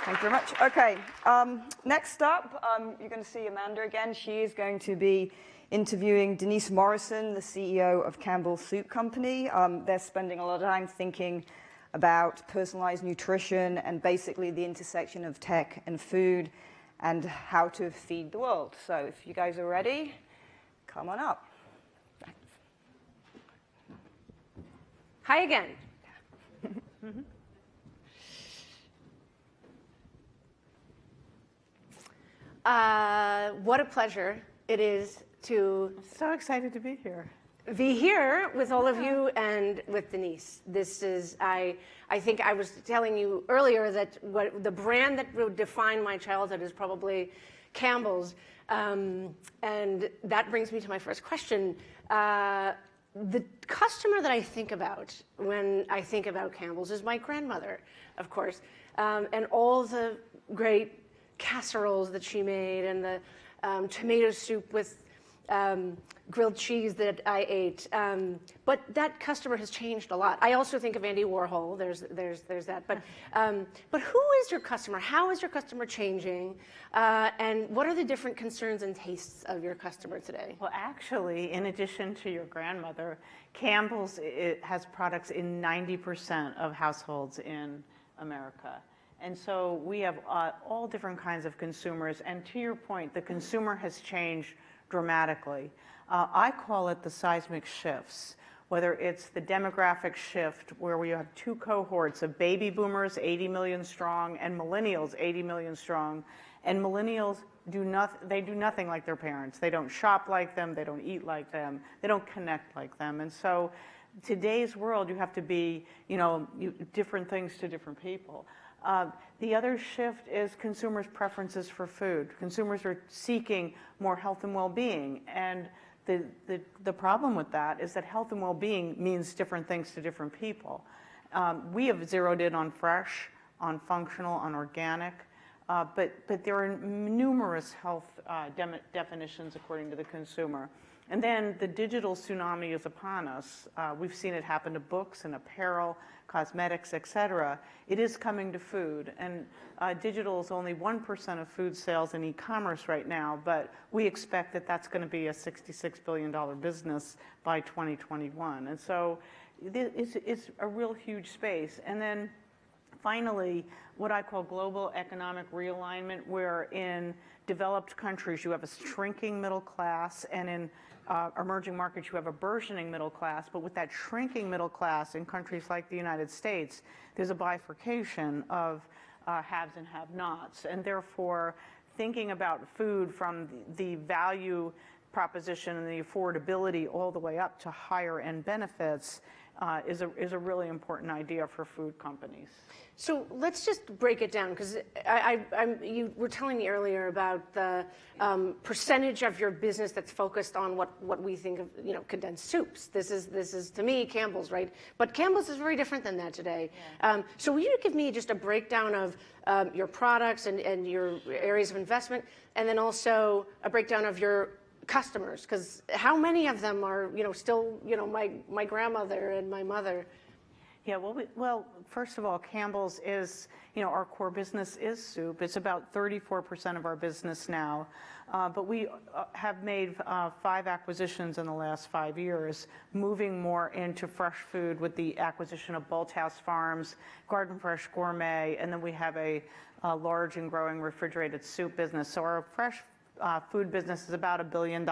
Thank you very much. Okay, next up, you're going to see Amanda again. She is going to be interviewing Denise Morrison, the CEO of Campbell's Soup Company. They're spending a lot of time thinking about personalized nutrition and basically the intersection of tech and food and how to feed the world. So if you guys are ready, come on up. Hi again. What a pleasure it is to so excited to be here. Be here with all of you and with Denise. This is, I think I was telling you earlier that the brand that would define my childhood is probably Campbell's. And that brings me to my first question. The customer that I think about when I think about Campbell's is my grandmother, of course, and all the great casseroles that she made and the tomato soup with grilled cheese that I ate. But that customer has changed a lot. I also think of Andy Warhol. There's that. But who is your customer? How is your customer changing? And what are the different concerns and tastes of your customer today? Well, actually, in addition to your grandmother, Campbell's has products in 90% of households in America. And so we have all different kinds of consumers. And to your point, the consumer has changed dramatically. I call it the seismic shifts, whether it's the demographic shift where we have two cohorts of baby boomers, 80 million strong, and millennials, 80 million strong. And millennials do nothing like their parents. They don't shop like them. They don't eat like them. They don't connect like them. And so today's world, you have to be, different things to different people. The other shift is consumers' preferences for food. Consumers are seeking more health and well-being. And the problem with that is that health and well-being means different things to different people. We have zeroed in on fresh, on functional, on organic, but there are numerous health definitions according to the consumer. And then the digital tsunami is upon us. We've seen it happen to books and apparel, cosmetics, et cetera. It is coming to food. And digital is only 1% of food sales in e-commerce right now, but we expect that that's going to be a $66 billion business by 2021. And so it's a real huge space. And then finally, what I call global economic realignment, where in developed countries you have a shrinking middle class, and in emerging markets you have a burgeoning middle class. But with that shrinking middle class in countries like the United States, there's a bifurcation of haves and have-nots. And therefore, thinking about food from the value proposition and the affordability all the way up to higher end benefits is a really important idea for food companies. So let's just break it down, because you were telling me earlier about the percentage of your business that's focused on what we think of, condensed soups. This is to me Campbell's, right? But Campbell's is very different than that today. Yeah. So will you give me just a breakdown of your products and your areas of investment, and then also a breakdown of your customers, because how many of them are still my grandmother and my mother? Yeah, well, first of all, Campbell's is, our core business is soup. It's about 34% of our business now, but we have made 5 acquisitions in the last 5 years, moving more into fresh food with the acquisition of Bolthouse Farms, Garden Fresh Gourmet, and then we have a large and growing refrigerated soup business. So our fresh food business is about $1 billion.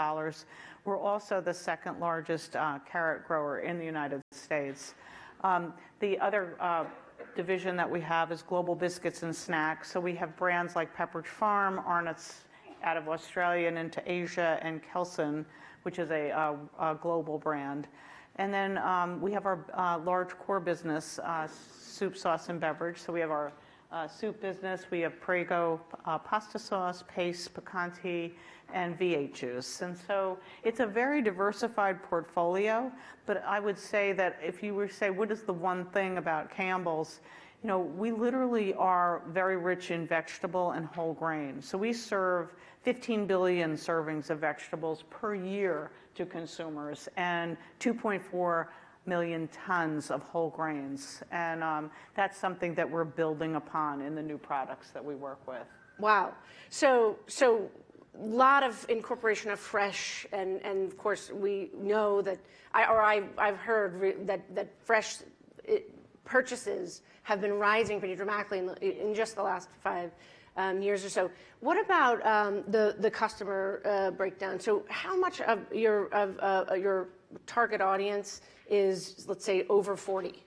We're also the second largest carrot grower in the United States. The other division that we have is Global Biscuits and Snacks. So we have brands like Pepperidge Farm, Arnott's out of Australia and into Asia, and Kelsen, which is a global brand. And then we have our large core business, soup, sauce, and beverage. So we have our soup business. We have Prego pasta sauce, Pace, Picante, and V8 juice. And so it's a very diversified portfolio, but I would say that if you were to say, what is the one thing about Campbell's, we literally are very rich in vegetable and whole grain. So we serve 15 billion servings of vegetables per year to consumers and 2.4 million tons of whole grains. And that's something that we're building upon in the new products that we work with. Wow. So a lot of incorporation of fresh, and of course we know that, I've heard that fresh purchases have been rising pretty dramatically in just the last 5 years or so. What about the customer breakdown? So how much of your target audience is, let's say, over 40?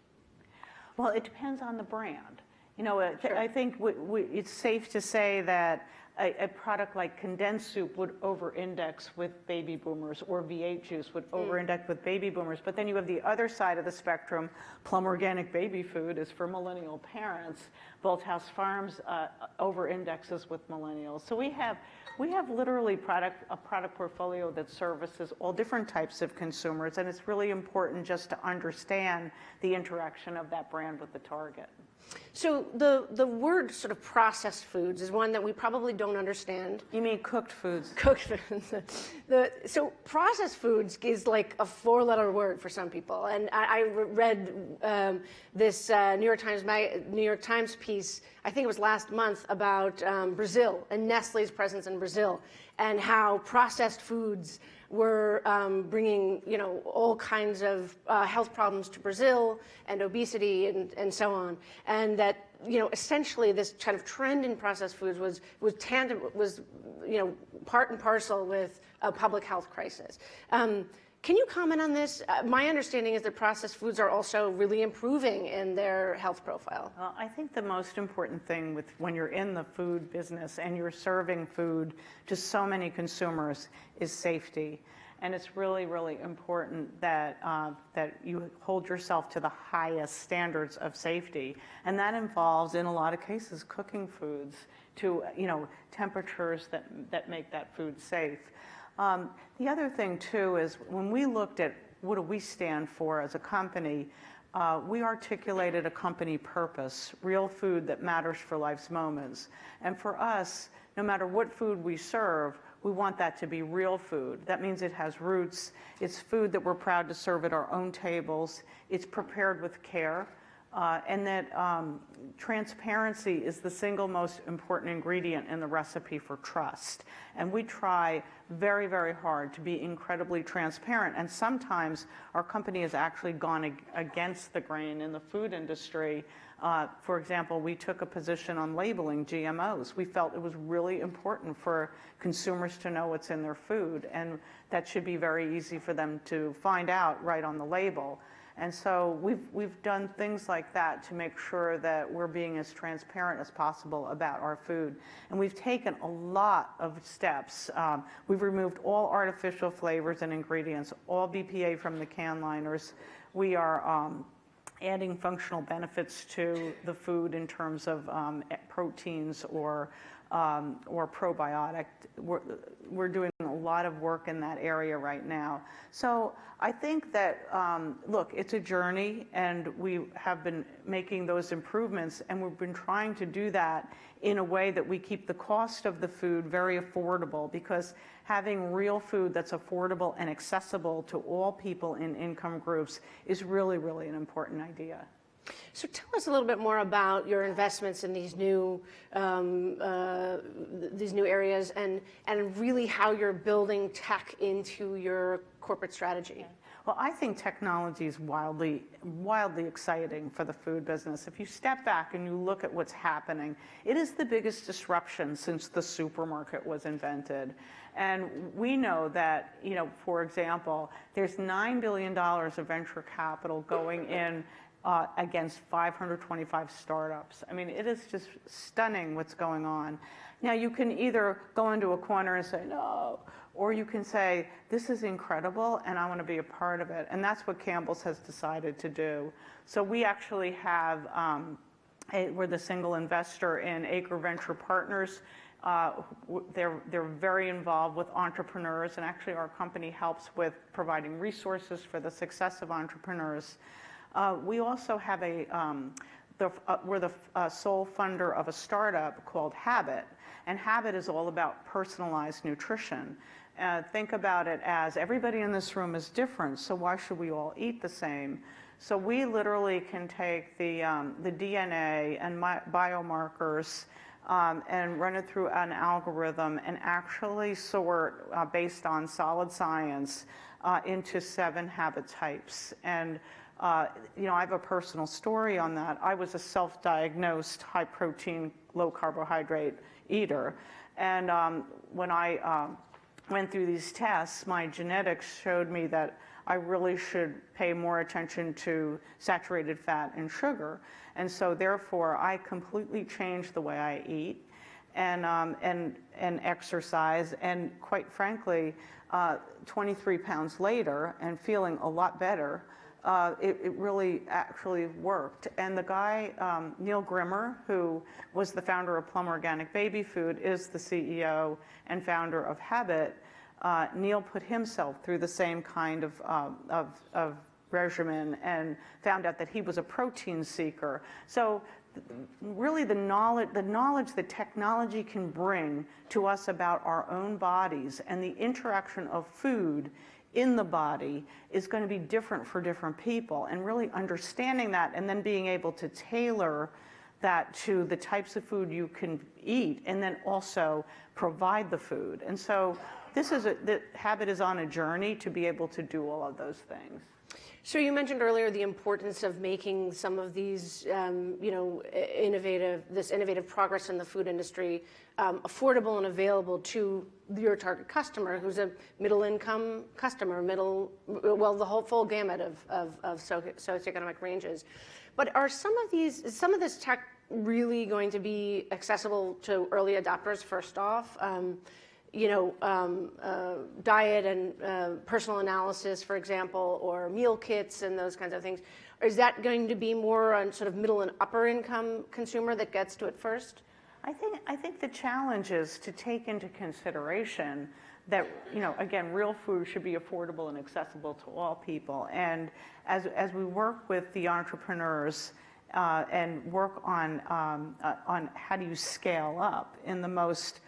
Well, it depends on the brand. You know, Sure. I think it's safe to say that a product like condensed soup would over-index with baby boomers, or V8 juice would over-index with baby boomers. But then you have the other side of the spectrum. Plum organic baby food is for millennial parents. Bolthouse Farms over-indexes with millennials. So we have literally a product portfolio that services all different types of consumers, and it's really important just to understand the interaction of that brand with the target. So the word sort of processed foods is one that we probably don't understand. You mean cooked foods? Cooked foods. So processed foods is like a 4-letter word for some people. And I read this New York Times piece, I think it was last month, about Brazil and Nestle's presence in Brazil, and how processed foods were bringing, all kinds of health problems to Brazil, and obesity, and so on. And that, essentially this kind of trend in processed foods was part and parcel with a public health crisis. Can you comment on this? My understanding is that processed foods are also really improving in their health profile. Well, I think the most important thing when you're in the food business and you're serving food to so many consumers is safety. And it's really, really important that you hold yourself to the highest standards of safety. And that involves, in a lot of cases, cooking foods to temperatures that make that food safe. The other thing, too, is when we looked at what do we stand for as a company, we articulated a company purpose: real food that matters for life's moments. And for us, no matter what food we serve, we want that to be real food. That means it has roots. It's food that we're proud to serve at our own tables. It's prepared with care. And that transparency is the single most important ingredient in the recipe for trust. And we try very, very hard to be incredibly transparent. And sometimes our company has actually gone against the grain in the food industry. For example, we took a position on labeling GMOs. We felt it was really important for consumers to know what's in their food, and that should be very easy for them to find out right on the label. And so we've done things like that to make sure that we're being as transparent as possible about our food. And we've taken a lot of steps. We've removed all artificial flavors and ingredients, all BPA from the can liners. We are adding functional benefits to the food in terms of proteins or probiotic. We're doing a lot of work in that area right now. So I think that, look, it's a journey, and we have been making those improvements, and we've been trying to do that in a way that we keep the cost of the food very affordable, because having real food that's affordable and accessible to all people in income groups is really, really an important idea. So tell us a little bit more about your investments in these new areas, and really how you're building tech into your corporate strategy. Well, I think technology is wildly exciting for the food business. If you step back and you look at what's happening, it is the biggest disruption since the supermarket was invented. And we know that, for example, there's $9 billion of venture capital going in against 525 startups. I mean, it is just stunning what's going on. Now, you can either go into a corner and say, no, or you can say, this is incredible, and I want to be a part of it. And that's what Campbell's has decided to do. So we actually have, we're the single investor in Acre Venture Partners. They're very involved with entrepreneurs, and actually our company helps with providing resources for the success of entrepreneurs. We also have a we're the sole funder of a startup called Habit, and Habit is all about personalized nutrition. Think about it as everybody in this room is different, so why should we all eat the same? So we literally can take the DNA and biomarkers and run it through an algorithm and actually sort, based on solid science, into 7 habit types. And you know, I have a personal story on that. I was a self-diagnosed high-protein, low-carbohydrate eater. And when I went through these tests, my genetics showed me that I really should pay more attention to saturated fat and sugar. And so therefore, I completely changed the way I eat and exercise. And quite frankly, 23 pounds later and feeling a lot better, it really actually worked. And the guy, Neil Grimmer, who was the founder of Plum Organic Baby Food, is the CEO and founder of Habit. Neil put himself through the same kind of regimen and found out that he was a protein seeker. So really the knowledge that technology can bring to us about our own bodies and the interaction of food in the body is going to be different for different people, and really understanding that and then being able to tailor that to the types of food you can eat and then also provide the food. And so the Habit is on a journey to be able to do all of those things. So you mentioned earlier the importance of making some of these, you know, innovative progress in the food industry affordable and available to your target customer, who's a middle-income customer, well, the whole full gamut of socioeconomic ranges. But are some of this tech really going to be accessible to early adopters? First off, you know, diet and personal analysis, for example, or meal kits and those kinds of things. Is that going to be more on sort of middle and upper income consumer that gets to it first? I think the challenge is to take into consideration that, you know, again, real food should be affordable and accessible to all people. And as we work with the entrepreneurs and work on how do you scale up in the most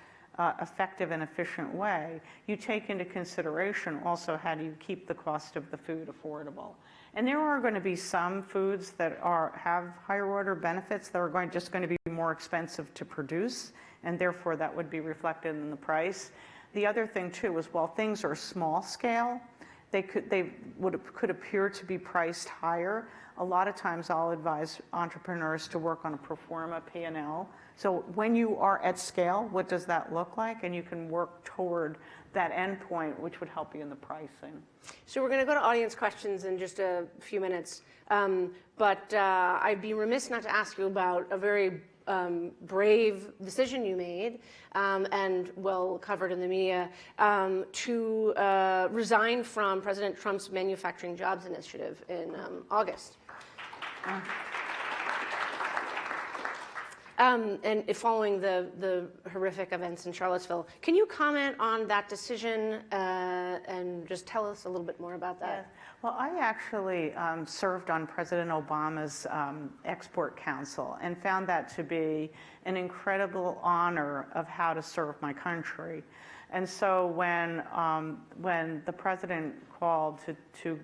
effective and efficient way, you take into consideration also how do you keep the cost of the food affordable. And there are going to be some foods that have higher order benefits that are just going to be more expensive to produce, and therefore that would be reflected in the price. The other thing too is while things are small scale, they could appear to be priced higher. A lot of times I'll advise entrepreneurs to work on a pro forma P&L. So when you are at scale, what does that look like? And you can work toward that endpoint, which would help you in the pricing. So we're going to go to audience questions in just a few minutes. But I'd be remiss not to ask you about a very brave decision you made, and well covered in the media, to resign from President Trump's Manufacturing Jobs Initiative in August. And following the horrific events in Charlottesville. Can you comment on that decision and just tell us a little bit more about that? Yes. Well, I actually served on President Obama's Export Council and found that to be an incredible honor of how to serve my country. And so when the president called to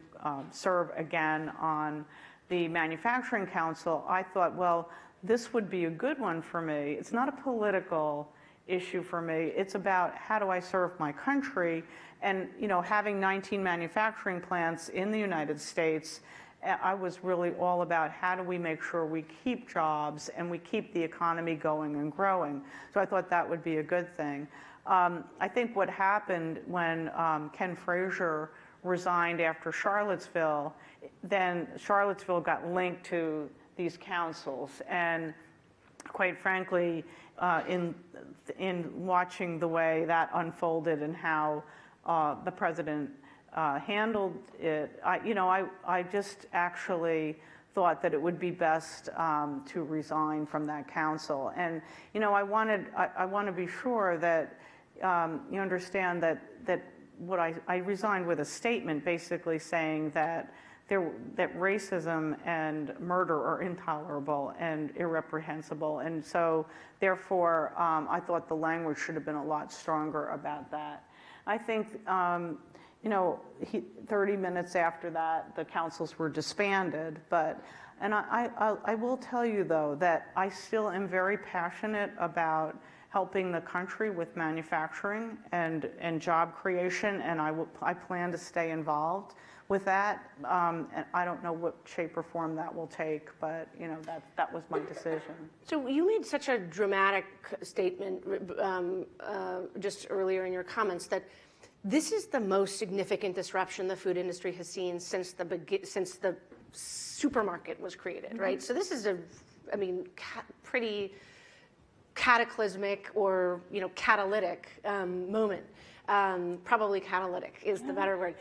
serve again on the Manufacturing Council, I thought, well, this would be a good one for me. It's not a political issue for me. It's about how do I serve my country. And, you know, having 19 manufacturing plants in the United States, I was really all about how do we make sure we keep jobs and we keep the economy going and growing. So I thought that would be a good thing. I think what happened when Ken Frazier resigned after Charlottesville, then Charlottesville got linked to these councils, and quite frankly, in watching the way that unfolded and how the president handled it, I just actually thought that it would be best to resign from that council. And you know, I want to be sure that you understand that what I resigned with a statement basically saying that that racism and murder are intolerable and irreprehensible. And so, therefore, I thought the language should have been a lot stronger about that. I think, 30 minutes after that, the councils were disbanded. And I will tell you, though, that I still am very passionate about helping the country with manufacturing and job creation, and I plan to stay involved with that. And I don't know what shape or form that will take, but that was my decision. So you made such a dramatic statement just earlier in your comments that this is the most significant disruption the food industry has seen since the supermarket was created, right? So this is pretty cataclysmic or catalytic moment. Probably catalytic is the better word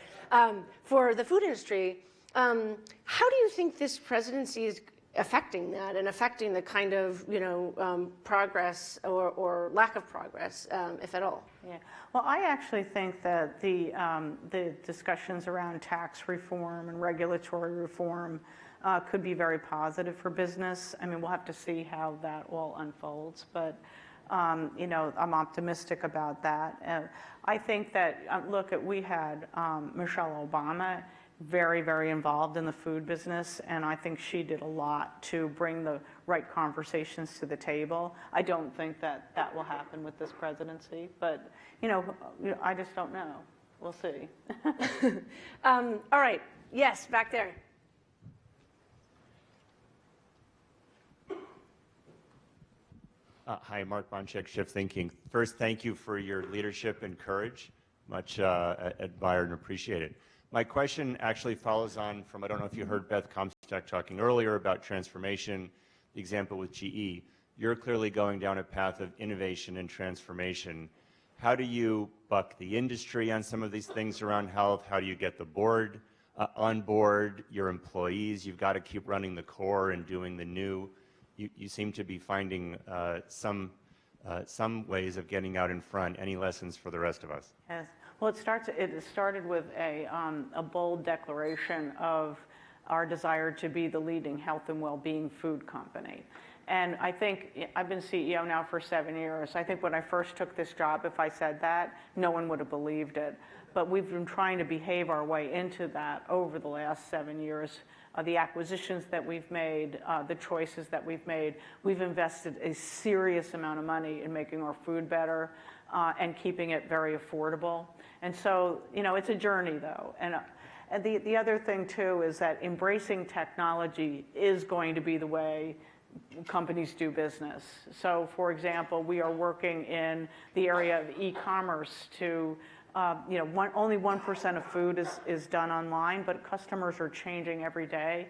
for the food industry. How do you think this presidency is affecting that and affecting the kind of progress or lack of progress, if at all? Yeah. Well, I actually think that the discussions around tax reform and regulatory reform could be very positive for business. I mean, we'll have to see how that all unfolds, but I'm optimistic about that. I think that we had Michelle Obama very, very involved in the food business, and I think she did a lot to bring the right conversations to the table. I don't think that will happen with this presidency, but I just don't know. We'll see. All right. Yes, back there. Hi, Mark Bonchek, Shift Thinking. First, thank you for your leadership and courage. Much admired and appreciated. My question actually follows on from, I don't know if you heard Beth Comstock talking earlier about transformation, the example with GE. You're clearly going down a path of innovation and transformation. How do you buck the industry on some of these things around health? How do you get the board on board, your employees? You've got to keep running the core and doing the new. You seem to be finding some ways of getting out in front. Any lessons for the rest of us? Yes. Well, it started with a bold declaration of our desire to be the leading health and well-being food company. And I think I've been CEO now for 7 years. I think when I first took this job, if I said that, no one would have believed it. But we've been trying to behave our way into that over the last 7 years. The acquisitions that we've made, the choices that we've made, we've invested a serious amount of money in making our food better and keeping it very affordable. And so, it's a journey, though. And the other thing, too, is that embracing technology is going to be the way companies do business. So, for example, we are working in the area of e-commerce to only 1% of food is done online, but customers are changing every day.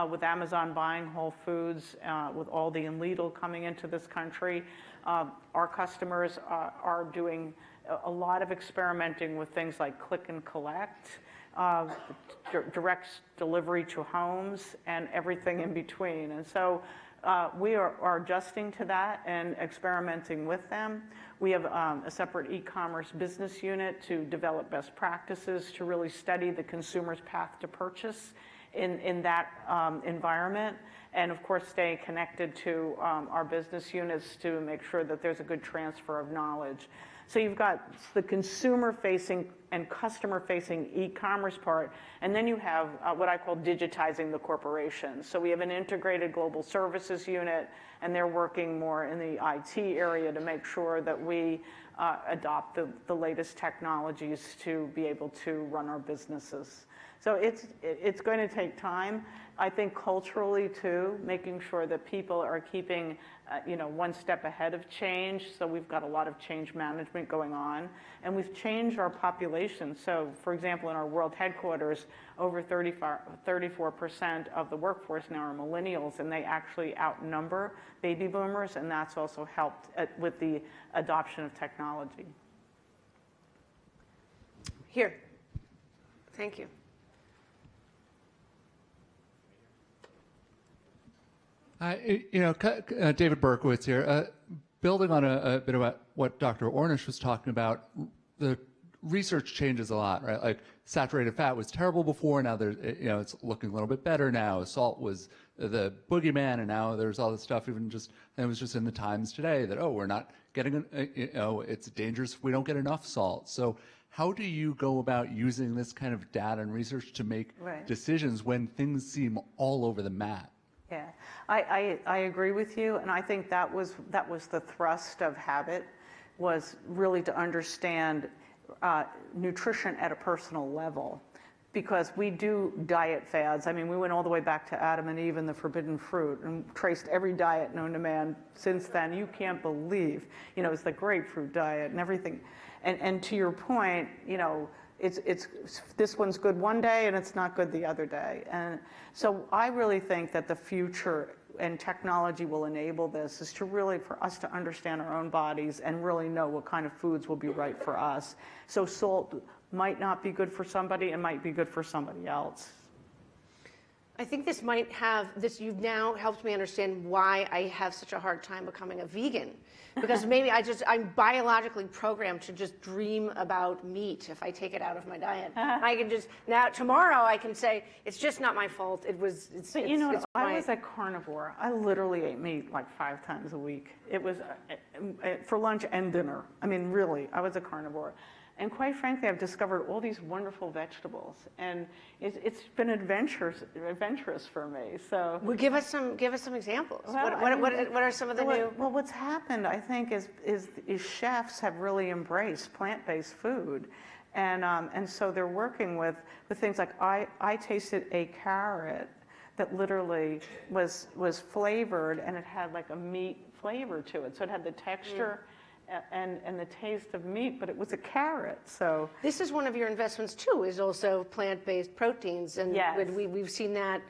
With Amazon buying Whole Foods, with Aldi and Lidl coming into this country, our customers are doing a lot of experimenting with things like click and collect, direct delivery to homes, and everything in between. And so we are adjusting to that and experimenting with them. We have a separate e-commerce business unit to develop best practices to really study the consumer's path to purchase in that environment, and of course stay connected to our business units to make sure that there's a good transfer of knowledge. So you've got the consumer-facing and customer-facing e-commerce part, and then you have what I call digitizing the corporation. So we have an integrated global services unit, and they're working more in the IT area to make sure that we adopt the latest technologies to be able to run our businesses. So it's going to take time. I think culturally, too, making sure that people are keeping one step ahead of change. So we've got a lot of change management going on. And we've changed our population. So, for example, in our world headquarters, over 34% of the workforce now are millennials, and they actually outnumber baby boomers, and that's also helped with the adoption of technology. Here. Thank you. David Berkowitz here. Building on a bit about what Dr. Ornish was talking about, the research changes a lot, right? Like saturated fat was terrible before, now there's, it's looking a little bit better now. Salt was the boogeyman, and now there's all this stuff. Even just, and it was just in the Times today that, we're not getting, it's dangerous if we don't get enough salt. So how do you go about using this kind of data and research to make decisions when things seem all over the map? Yeah, I agree with you, and I think that was the thrust of Habit, was really to understand nutrition at a personal level, because we do diet fads. I mean, we went all the way back to Adam and Eve and the forbidden fruit and traced every diet known to man since then. You can't believe, it's the grapefruit diet and everything. And to your point, it's this one's good one day and it's not good the other day. And so I really think that the future and technology will enable this is to really, for us to understand our own bodies and really know what kind of foods will be right for us. So salt might not be good for somebody and might be good for somebody else. I think this might have this. You've now helped me understand why I have such a hard time becoming a vegan, because maybe I'm biologically programmed to just dream about meat if I take it out of my diet. I can just tomorrow I can say it's just not my fault. I was a carnivore. I literally ate meat like 5 times a week. It was for lunch and dinner. I mean, really, I was a carnivore. And quite frankly, I've discovered all these wonderful vegetables, and it's been adventurous for me. So, well, give us some examples. Well, what are some of the new? Well, what's happened, I think, is chefs have really embraced plant-based food, and so they're working with things like I tasted a carrot that literally was flavored, and it had like a meat flavor to it, so it had the texture. And the taste of meat, but it was a carrot. So this is one of your investments too, is also plant-based proteins, and yes. we've seen that.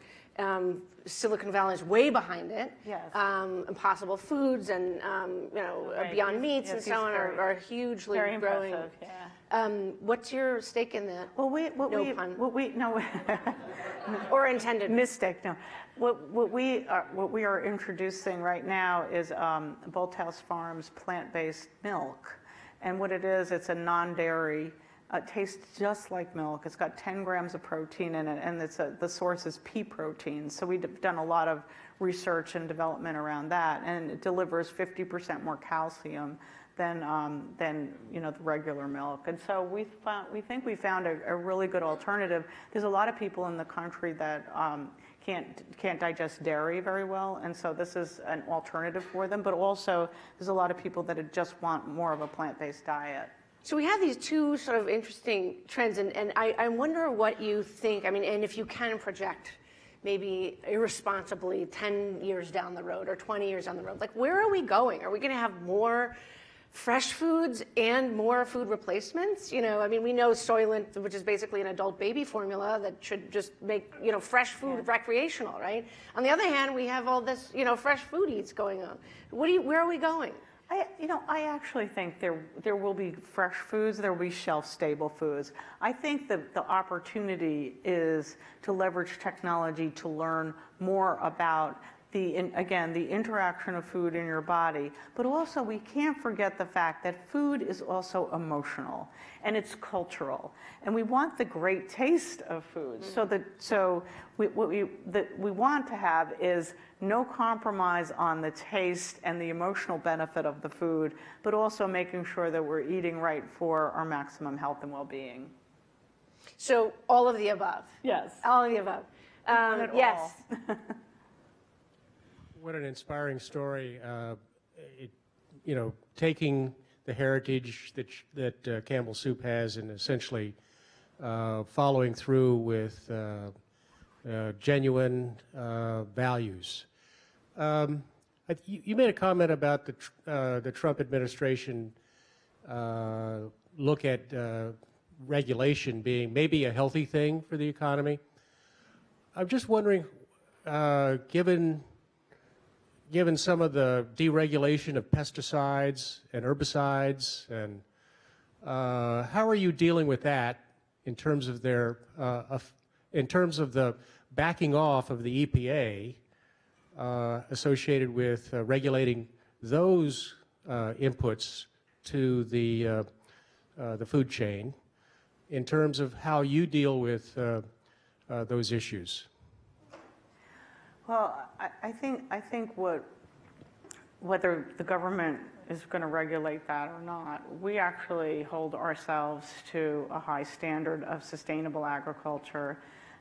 Silicon Valley is way behind it. Yes. Impossible Foods and Beyond Meats and so on are hugely very growing. Impressive, yeah. What's your stake in that? Well, No. Or intended mistake. No, what we are introducing right now is Bolthouse Farms plant-based milk, and what it is, it's a non-dairy. It tastes just like milk. It's got 10 grams of protein in it, and the source is pea protein. So we've done a lot of research and development around that, and it delivers 50% more calcium than the regular milk. And so we think we found a really good alternative. There's a lot of people in the country that can't digest dairy very well, and so this is an alternative for them. But also, there's a lot of people that just want more of a plant-based diet. So we have these two sort of interesting trends, and I wonder what you think. I mean, and if you can project maybe irresponsibly 10 years down the road or 20 years down the road, like where are we going? Are we going to have more fresh foods and more food replacements? I mean, we know Soylent, which is basically an adult baby formula that should just make, fresh food recreational, right? On the other hand, we have all this, fresh food eats going on. Where are we going? I actually think there will be fresh foods, there will be shelf-stable foods. I think that the opportunity is to leverage technology to learn more about the interaction of food in your body, but also we can't forget the fact that food is also emotional and it's cultural, and we want the great taste of food. So what we want to have is no compromise on the taste and the emotional benefit of the food, but also making sure that we're eating right for our maximum health and well-being. So all of the above. Yes. All of the above. Yes. What an inspiring story. Taking the heritage that Campbell Soup has and essentially following through with genuine values. You made a comment about the Trump administration look at regulation being maybe a healthy thing for the economy. I'm just wondering, given some of the deregulation of pesticides and herbicides, and how are you dealing with that in terms of in terms of the backing off of the EPA associated with regulating those inputs to the food chain? in terms of how you deal with those issues? Well, I think whether the government is going to regulate that or not, we actually hold ourselves to a high standard of sustainable agriculture,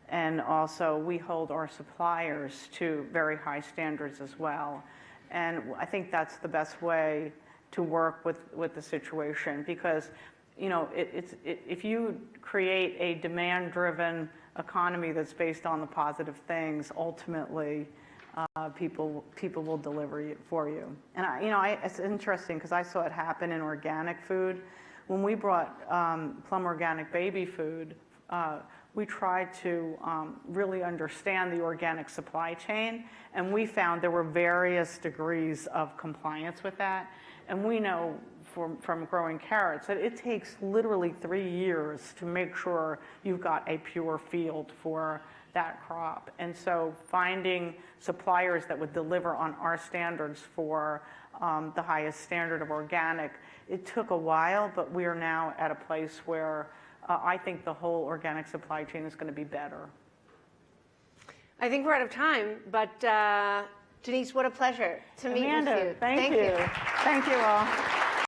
and also we hold our suppliers to very high standards as well. And I think that's the best way to work with the situation, because if you create a demand-driven economy that's based on the positive things, ultimately people will deliver it for you. And it's interesting because I saw it happen in organic food. When we brought Plum Organic baby food, we tried to really understand the organic supply chain, and we found there were various degrees of compliance with that. And we know from growing carrots that it takes literally 3 years to make sure you've got a pure field for that crop. And so finding suppliers that would deliver on our standards for the highest standard of organic, it took a while, but we are now at a place where I think the whole organic supply chain is going to be better. I think we're out of time, but Denise, what a pleasure to meet with you. Thank you. Thank you all.